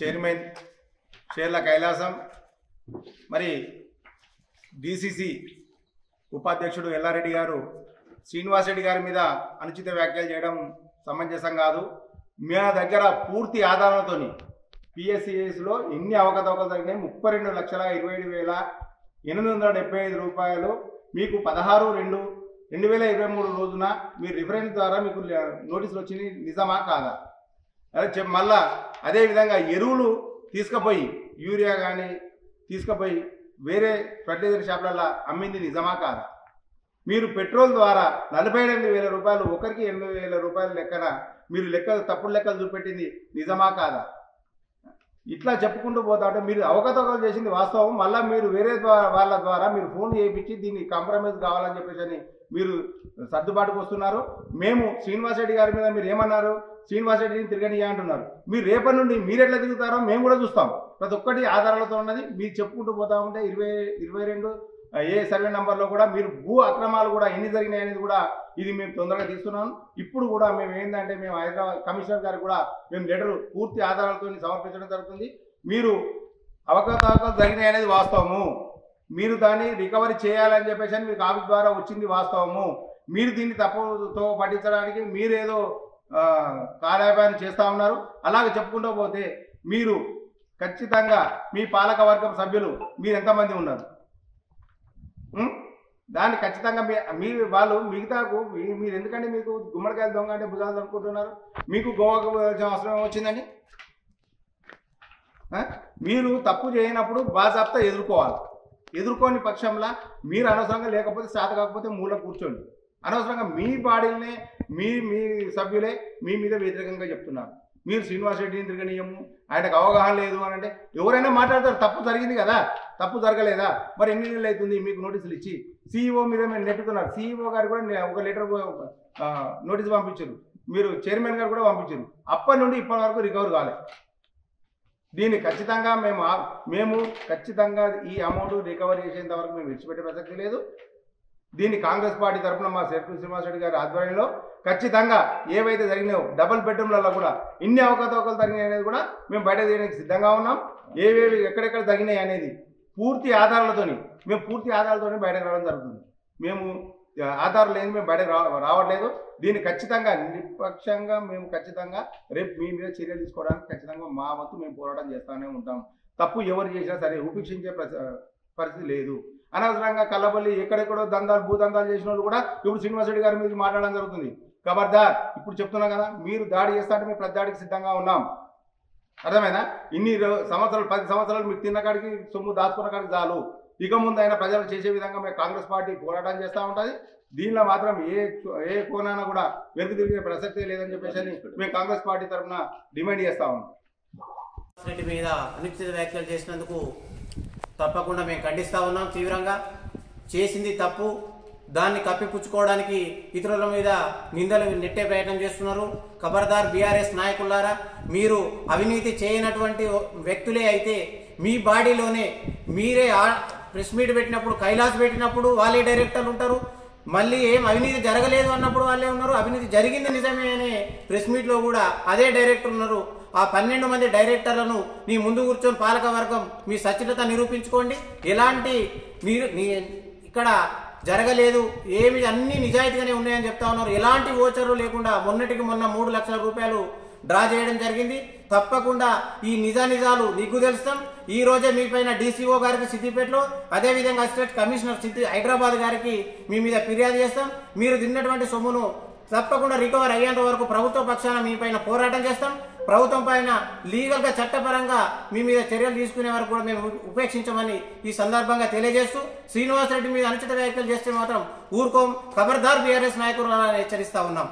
Chairman షేర్ల కైలాసం, మరి DCC ఉపాధ్యక్షుడు ఎల్లారెడ్డి గారు శ్రీనివాస్ రెడ్డి గారి మీద అనుచిత వ్యాఖ్యలు చేయడం సమంజసం కాదు. మా దగ్గర పూర్తి ఆధారాలతో పిఎస్సిఎస్లో ఎన్ని అవకతవకలు జరిగినాయి, 32,27,875 రూపాయలు మీకు 16/2/2023 రోజున మీ రిఫరెన్స్ ద్వారా మీకు నోటీసులు వచ్చింది, నిజమా కాదా? అదే మళ్ళా అదేవిధంగా ఎరువులు తీసుకుపోయి యూరియా కానీ తీసుకుపోయి వేరే ఫర్టిలైజర్ షాపులలో అమ్మింది నిజమా కాదా? మీరు పెట్రోల్ ద్వారా 48,000 రూపాయలు, ఒకరికి 8,000 రూపాయల లెక్కన మీరు తప్పుడు లెక్కలు చూపెట్టింది నిజమా కాదా? ఇట్లా చెప్పుకుంటూ పోతా ఉంటే మీరు అవకతవకలు చేసింది వాస్తవం. మళ్ళీ మీరు వేరే వాళ్ళ ద్వారా మీరు ఫోన్ చేయించి దీన్ని కాంప్రమైజ్ కావాలని చెప్పేసి మీరు సర్దుబాటుకు వస్తున్నారు. మేము శ్రీనివాస్ రెడ్డి గారి మీద మీరు ఏమన్నారు, శ్రీనివాస్ రెడ్డిని తిరగనియా అంటున్నారు. మీరు రేపటి నుండి మీరు ఎట్లా తిరుగుతారో మేము కూడా చూస్తాం. ప్రతి ఒక్కటి ఆధారాలతో ఉన్నది. మీరు చెప్పుకుంటూ పోతా ఉంటే 22 ఏ సర్వే నెంబర్లో కూడా మీరు భూ అక్రమాలు కూడా ఎన్ని జరిగినాయి అనేది కూడా ఇది మేము తొందరగా తీస్తున్నాం. ఇప్పుడు కూడా మేము ఏంటంటే మేము హైదరాబాద్ కమిషనర్ గారికి కూడా మేము లెటర్ పూర్తి ఆధారాలతో సమర్పించడం జరుగుతుంది. మీరు అవకతవకలు జరిగినాయి అనేది వాస్తవము, మీరు దాన్ని రికవరీ చేయాలని చెప్పేసి మీకు ఆఫీస్ ద్వారా వచ్చింది వాస్తవము. మీరు దీన్ని తప్పుతో పట్టించడానికి మీరేదో కార్యపాలన చేస్తూ ఉన్నారు. అలాగే చెప్పుకుంటూ పోతే మీరు ఖచ్చితంగా మీ పాలక వర్గం సభ్యులు మీరు ఎంతమంది ఉన్నారు, దాన్ని ఖచ్చితంగా మీ వాళ్ళు మిగతాకు మీరు ఎందుకంటే మీకు గుమ్మడికాయలు దొంగ అంటే భుజాలు అనుకుంటున్నారు. మీకు గోవాకు అవసరం వచ్చిందండి. మీరు తప్పు చేయనప్పుడు బాజాప్తా ఎదుర్కోని పక్షంలో మీరు అనవసరంగా లేకపోతే శాత కాకపోతే మూల కూర్చోండి. అనవసరంగా మీ బాడీలనే మీ సభ్యులే మీ మీద వ్యతిరేకంగా చెప్తున్నారు. మీరు శ్రీనివాస్ రెడ్డిని తిరగనీయము, ఆయనకు అవగాహన లేదు అని అంటే ఎవరైనా మాట్లాడతారు. తప్పు జరిగింది కదా, తప్పు జరగలేదా, మరి ఎన్ని నెలలు అవుతుంది మీకు నోటీసులు ఇచ్చి? సీఈఓ మీద మేము నెట్టుతున్నారు. సీఈఓ గారు కూడా ఒక లెటర్ నోటీసు పంపించారు, మీరు చైర్మన్ గారు కూడా పంపించారు. అప్పటి నుండి ఇప్పటి వరకు రికవర్ కాలేదు. దీన్ని ఖచ్చితంగా మేము ఖచ్చితంగా ఈ అమౌంట్ రికవరీ చేసేంత వరకు మేము విడిచిపెట్టే ప్రసక్తి లేదు. దీన్ని కాంగ్రెస్ పార్టీ తరఫున మా సేర్పు శ్రీనివాస్ రెడ్డి గారి ఆధ్వర్యంలో ఖచ్చితంగా ఏవైతే జరిగినాయో డబుల్ బెడ్రూమ్లలో కూడా ఇన్ని అవకతవకలు జరిగినాయి అనేది కూడా మేము బయట తీయడానికి సిద్ధంగా ఉన్నాం. ఏవేవి ఎక్కడెక్కడ జరిగినాయి అనేది పూర్తి ఆధారాలతోని బయటకు రావడం జరుగుతుంది. మేము ఆధారం లేని మేము బయటకు రావట్లేదు. దీన్ని ఖచ్చితంగా నిష్పక్షంగా మేము ఖచ్చితంగా రేపు మీ మీద చర్యలు తీసుకోవడానికి ఖచ్చితంగా మా వంతు మేము పోరాటం చేస్తూనే ఉంటాం. తప్పు ఎవరు చేసినా సరే ఉపేక్షించే పరిస్థితి లేదు. అనవసరంగా కల్లబల్లి ఎక్కడెక్కడో భూదందాలు చేసిన వాళ్ళు కూడా ఇప్పుడు శ్రీనివాస్ రెడ్డి గారి మీద మాట్లాడడం జరుగుతుంది. ఖబర్దార్, ఇప్పుడు చెప్తున్నాం కదా, మీరు దాడి చేస్తా అంటే మేము ప్రతి దాడికి సిద్ధంగా ఉన్నాం. అర్థమైనా? ఇన్ని సంవత్సరాలు 10 సంవత్సరాలు మీరు తిన్న కాడికి సొమ్ము దాచుకున్న కాడికి చాలు. ఇక ముందు అయినా ప్రజలు చేసే విధంగా మేము కాంగ్రెస్ పార్టీ పోరాటం చేస్తూ ఉంటుంది. దీనిలో మాత్రం ఏ కోణాన కూడా వెనుక తిరిగే ప్రసక్తే లేదని చెప్పేసి మేము కాంగ్రెస్ పార్టీ తరఫున డిమాండ్ చేస్తా ఉన్నాం. రెడ్డి మీద అనుచిత వ్యాఖ్యలు చేసినందుకు తప్పకుండా మేము ఖండిస్తా ఉన్నాం తీవ్రంగా. చేసింది తప్పు, దాన్ని కప్పిపుచ్చుకోవడానికి ఇతరుల మీద నిందలు నెట్టే ప్రయత్నం చేస్తున్నారు. ఖబర్దార్ బీఆర్ఎస్ నాయకులారా, మీరు అవినీతి చేయనటువంటి వ్యక్తులే అయితే మీ బాడీలోనే మీరే ప్రెస్ మీట్ పెట్టినప్పుడు, కైలాస్ పెట్టినప్పుడు వాళ్ళే డైరెక్టర్లు ఉంటారు. మళ్ళీ ఏం అవినీతి జరగలేదు అన్నప్పుడు వాళ్ళే ఉన్నారు. అవినీతి జరిగింది నిజమే అనే ప్రెస్ మీట్లో కూడా అదే డైరెక్టర్ ఉన్నారు. ఆ 12 మంది డైరెక్టర్లను నీ ముందు కూర్చొని పాలక వర్గం మీ సత్యత నిరూపించుకోండి. ఎలాంటి మీరు ఇక్కడ జరగలేదు, ఏమి అన్ని నిజాయితీగానే ఉన్నాయని చెప్తా ఉన్నారు. ఎలాంటి ఓచర్లు లేకుండా మొన్నటికి మొన్న 3 లక్షల రూపాయలు డ్రా చేయడం జరిగింది. తప్పకుండా ఈ నిజాలు నీకు తెలుస్తాం. ఈ రోజే మీ పైన డీసీఓ గారికి సిద్దిపేటలో, అదేవిధంగా అసిస్టెంట్ కమిషనర్ హైదరాబాద్ గారికి మీ మీద ఫిర్యాదు చేస్తాం. మీరు తిన్నటువంటి సొమ్మును తప్పకుండా రికవర్ అయ్యేంత వరకు ప్రభుత్వ పక్షాన మీ పైన పోరాటం చేస్తాం. ప్రభుత్వం పైన లీగల్ గా చట్టపరంగా మీ మీద చర్యలు తీసుకునే వరకు కూడా మేము ఉపేక్షించమని ఈ సందర్భంగా తెలియజేస్తూ, శ్రీనివాస్ రెడ్డి మీద అనుచిత వ్యాఖ్యలు చేస్తే మాత్రం ఊరుకోం. ఖబర్దార్ బీఆర్ఎస్ నాయకులను హెచ్చరిస్తా ఉన్నాం.